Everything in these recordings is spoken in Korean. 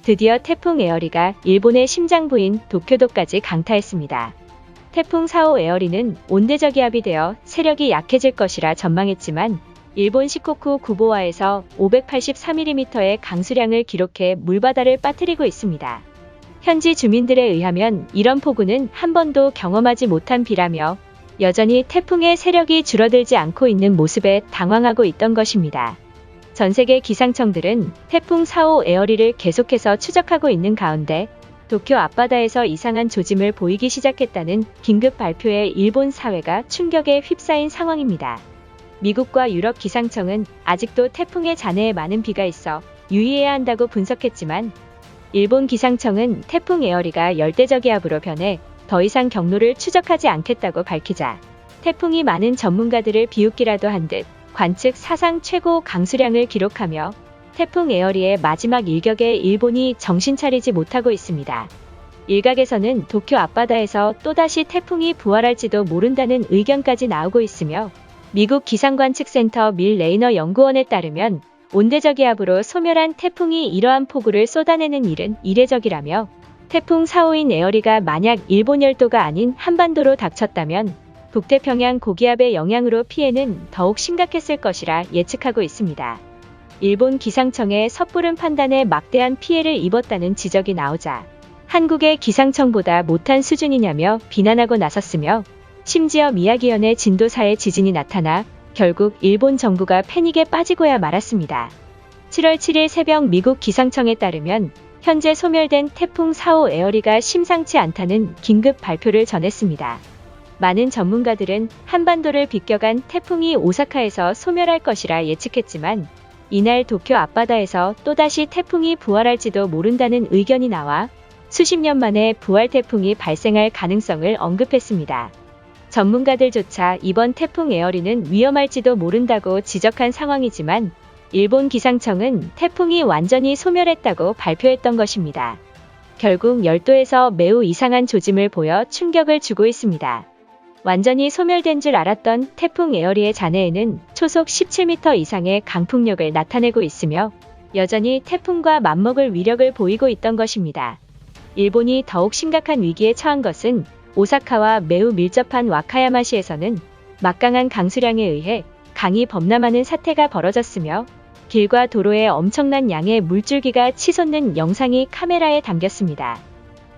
드디어 태풍 에어리가 일본의 심장부인 도쿄도까지 강타했습니다. 태풍 4호 에어리는 온대저기압이 되어 세력이 약해질 것이라 전망했지만 일본 시코쿠 구보와에서 583mm의 강수량을 기록해 물바다를 빠뜨리고 있습니다. 현지 주민들에 의하면 이런 폭우는 한 번도 경험하지 못한 비라며 여전히 태풍의 세력이 줄어들지 않고 있는 모습에 당황하고 있던 것입니다. 전 세계 기상청들은 태풍 4호 에어리를 계속해서 추적하고 있는 가운데 도쿄 앞바다에서 이상한 조짐을 보이기 시작했다는 긴급 발표에 일본 사회가 충격에 휩싸인 상황입니다. 미국과 유럽 기상청은 아직도 태풍의 잔해에 많은 비가 있어 유의해야 한다고 분석했지만 일본 기상청은 태풍 에어리가 열대저기압으로 변해 더 이상 경로를 추적하지 않겠다고 밝히자 태풍이 많은 전문가들을 비웃기라도 한 듯 관측 사상 최고 강수량을 기록하며 태풍 에어리의 마지막 일격에 일본이 정신 차리지 못하고 있습니다. 일각에서는 도쿄 앞바다에서 또다시 태풍이 부활할지도 모른다는 의견까지 나오고 있으며 미국 기상관측센터 밀 레이너 연구원에 따르면 온대저기압으로 소멸한 태풍이 이러한 폭우를 쏟아내는 일은 이례적이라며 태풍 4호인 에어리가 만약 일본 열도가 아닌 한반도로 닥쳤다면 북태평양 고기압의 영향으로 피해는 더욱 심각했을 것이라 예측하고 있습니다. 일본 기상청의 섣부른 판단에 막대한 피해를 입었다는 지적이 나오자 한국의 기상청보다 못한 수준이냐며 비난하고 나섰으며 심지어 미야기현의 진도 4의 지진이 나타나 결국 일본 정부가 패닉에 빠지고야 말았습니다. 7월 7일 새벽 미국 기상청에 따르면 현재 소멸된 태풍 4호 에어리가 심상치 않다는 긴급 발표를 전했습니다. 많은 전문가들은 한반도를 비껴간 태풍이 오사카에서 소멸할 것이라 예측했지만 이날 도쿄 앞바다에서 또다시 태풍이 부활할지도 모른다는 의견이 나와 수십 년 만에 부활 태풍이 발생할 가능성을 언급했습니다. 전문가들조차 이번 태풍 에어리는 위험할지도 모른다고 지적한 상황이지만 일본 기상청은 태풍이 완전히 소멸했다고 발표했던 것입니다. 결국 열도에서 매우 이상한 조짐을 보여 충격을 주고 있습니다. 완전히 소멸된 줄 알았던 태풍 에어리의 잔해에는 초속 17m 이상의 강풍력을 나타내고 있으며 여전히 태풍과 맞먹을 위력을 보이고 있던 것입니다. 일본이 더욱 심각한 위기에 처한 것은 오사카와 매우 밀접한 와카야마시에서는 막강한 강수량에 의해 강이 범람하는 사태가 벌어졌으며 길과 도로에 엄청난 양의 물줄기가 치솟는 영상이 카메라에 담겼습니다.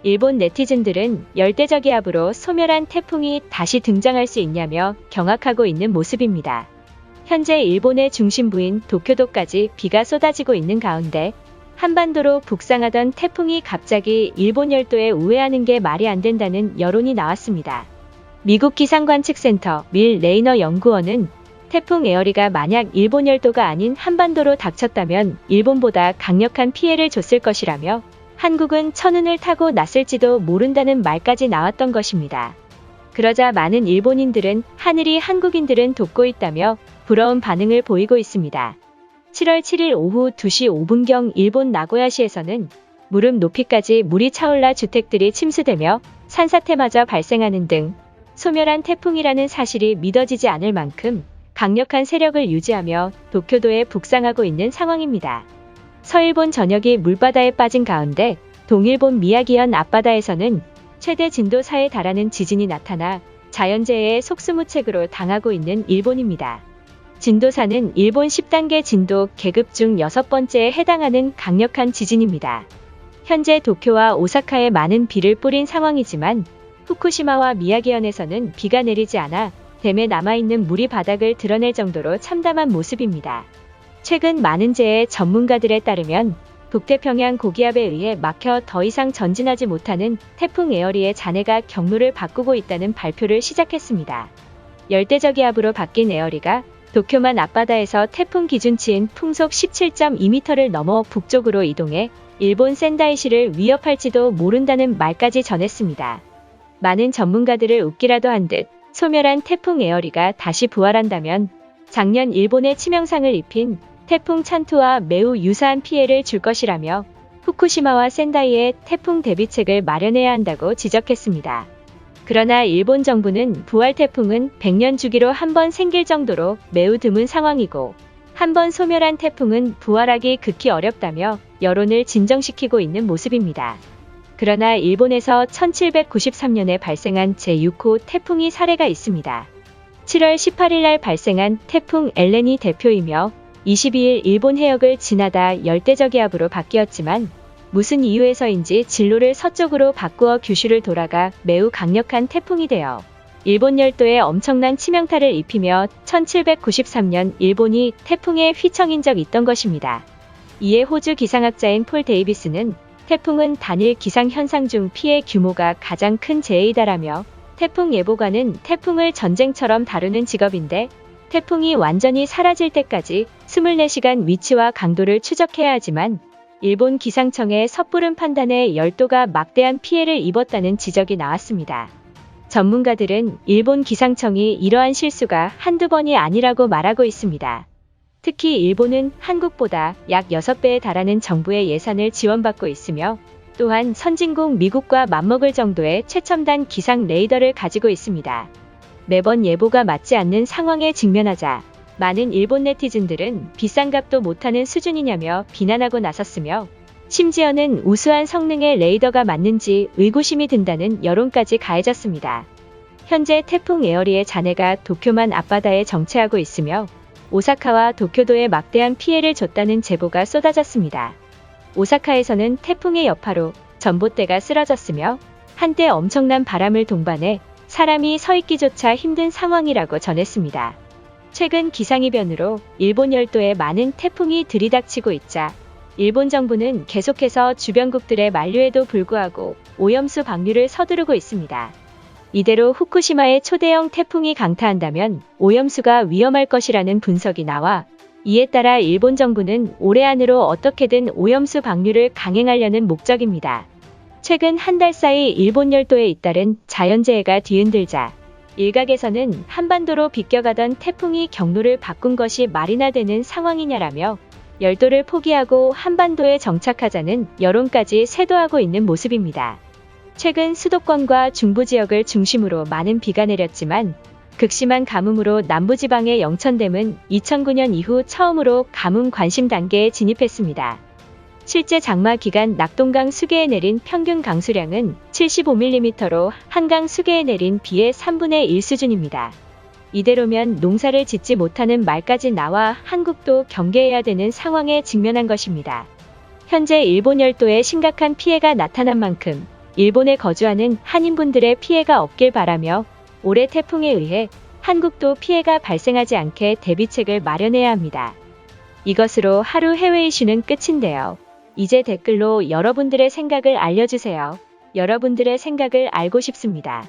일본 네티즌들은 열대저기압으로 소멸한 태풍이 다시 등장할 수 있냐며 경악하고 있는 모습입니다. 현재 일본의 중심부인 도쿄도까지 비가 쏟아지고 있는 가운데 한반도로 북상하던 태풍이 갑자기 일본 열도에 우회하는 게 말이 안 된다는 여론이 나왔습니다. 미국 기상관측센터 밀 레이너 연구원은 태풍 에어리가 만약 일본 열도가 아닌 한반도로 닥쳤다면 일본보다 강력한 피해를 줬을 것이라며 한국은 천운을 타고 났을지도 모른다는 말까지 나왔던 것입니다. 그러자 많은 일본인들은 하늘이 한국인들은 돕고 있다며 부러운 반응을 보이고 있습니다. 7월 7일 오후 2시 5분경 일본 나고야시에서는 무릎 높이까지 물이 차올라 주택들이 침수되며 산사태마저 발생하는 등 소멸한 태풍이라는 사실이 믿어지지 않을 만큼 강력한 세력을 유지하며 도쿄도에 북상하고 있는 상황입니다. 서일본 전역이 물바다에 빠진 가운데 동일본 미야기현 앞바다에서는 최대 진도 4에 달하는 지진이 나타나 자연재해의 속수무책으로 당하고 있는 일본입니다. 진도 4는 일본 10단계 진도 계급 중 6번째에 해당하는 강력한 지진입니다. 현재 도쿄와 오사카에 많은 비를 뿌린 상황이지만 후쿠시마와 미야기현에서는 비가 내리지 않아 댐에 남아있는 물이 바닥을 드러낼 정도로 참담한 모습입니다. 최근 많은 재해 전문가들에 따르면 북태평양 고기압에 의해 막혀 더 이상 전진하지 못하는 태풍 에어리의 잔해가 경로를 바꾸고 있다는 발표를 시작했습니다. 열대저기압으로 바뀐 에어리가 도쿄만 앞바다에서 태풍 기준치인 풍속 17.2m를 넘어 북쪽으로 이동해 일본 센다이시를 위협할지도 모른다는 말까지 전했습니다. 많은 전문가들을 웃기라도 한 듯 소멸한 태풍 에어리가 다시 부활한다면 작년 일본에 치명상을 입힌 태풍 찬투와 매우 유사한 피해를 줄 것이라며 후쿠시마와 센다이의 태풍 대비책을 마련해야 한다고 지적했습니다. 그러나 일본 정부는 부활 태풍은 100년 주기로 한 번 생길 정도로 매우 드문 상황이고 한번 소멸한 태풍은 부활하기 극히 어렵다며 여론을 진정시키고 있는 모습입니다. 그러나 일본에서 1793년에 발생한 제6호 태풍이 사례가 있습니다. 7월 18일 날 발생한 태풍 엘렌이 대표이며 22일 일본 해역을 지나다 열대저기압으로 바뀌었지만 무슨 이유에서인지 진로를 서쪽으로 바꾸어 규슈를 돌아가 매우 강력한 태풍이 되어 일본 열도에 엄청난 치명타를 입히며 1793년 일본이 태풍에 휘청인 적 있던 것입니다. 이에 호주 기상학자인 폴 데이비스는 태풍은 단일 기상현상 중 피해 규모가 가장 큰 재해이다라며 태풍 예보관은 태풍을 전쟁처럼 다루는 직업인데 태풍이 완전히 사라질 때까지 24시간 위치와 강도를 추적해야 하지만 일본 기상청의 섣부른 판단에 열도가 막대한 피해를 입었다는 지적이 나왔습니다. 전문가들은 일본 기상청이 이러한 실수가 한두 번이 아니라고 말하고 있습니다. 특히 일본은 한국보다 약 6배에 달하는 정부의 예산을 지원받고 있으며 또한 선진국 미국과 맞먹을 정도의 최첨단 기상 레이더를 가지고 있습니다. 매번 예보가 맞지 않는 상황에 직면하자 많은 일본 네티즌들은 비싼 값도 못하는 수준이냐며 비난하고 나섰으며 심지어는 우수한 성능의 레이더가 맞는지 의구심이 든다는 여론까지 가해졌습니다. 현재 태풍 에어리의 잔해가 도쿄만 앞바다에 정체하고 있으며 오사카와 도쿄도에 막대한 피해를 줬다는 제보가 쏟아졌습니다. 오사카에서는 태풍의 여파로 전봇대가 쓰러졌으며 한때 엄청난 바람을 동반해 사람이 서 있기조차 힘든 상황이라고 전했습니다. 최근 기상이변으로 일본 열도에 많은 태풍이 들이닥치고 있자 일본 정부는 계속해서 주변국들의 만류에도 불구하고 오염수 방류를 서두르고 있습니다. 이대로 후쿠시마에 초대형 태풍이 강타한다면 오염수가 위험할 것이라는 분석이 나와 이에 따라 일본 정부는 올해 안으로 어떻게든 오염수 방류를 강행하려는 목적입니다. 최근 한 달 사이 일본 열도에 잇따른 자연재해가 뒤흔들자 일각에서는 한반도로 비껴가던 태풍이 경로를 바꾼 것이 말이나 되는 상황이냐라며 열도를 포기하고 한반도에 정착하자는 여론까지 쇄도하고 있는 모습입니다. 최근 수도권과 중부지역을 중심으로 많은 비가 내렸지만 극심한 가뭄으로 남부지방의 영천댐은 2009년 이후 처음으로 가뭄 관심 단계에 진입했습니다. 실제 장마 기간 낙동강 수계에 내린 평균 강수량은 75mm로 한강 수계에 내린 비의 3분의 1 수준입니다. 이대로면 농사를 짓지 못하는 말까지 나와 한국도 경계해야 되는 상황에 직면한 것입니다. 현재 일본 열도에 심각한 피해가 나타난 만큼 일본에 거주하는 한인분들의 피해가 없길 바라며 올해 태풍에 의해 한국도 피해가 발생하지 않게 대비책을 마련해야 합니다. 이것으로 하루 해외 이슈는 끝인데요. 이제 댓글로 여러분들의 생각을 알려주세요. 여러분들의 생각을 알고 싶습니다.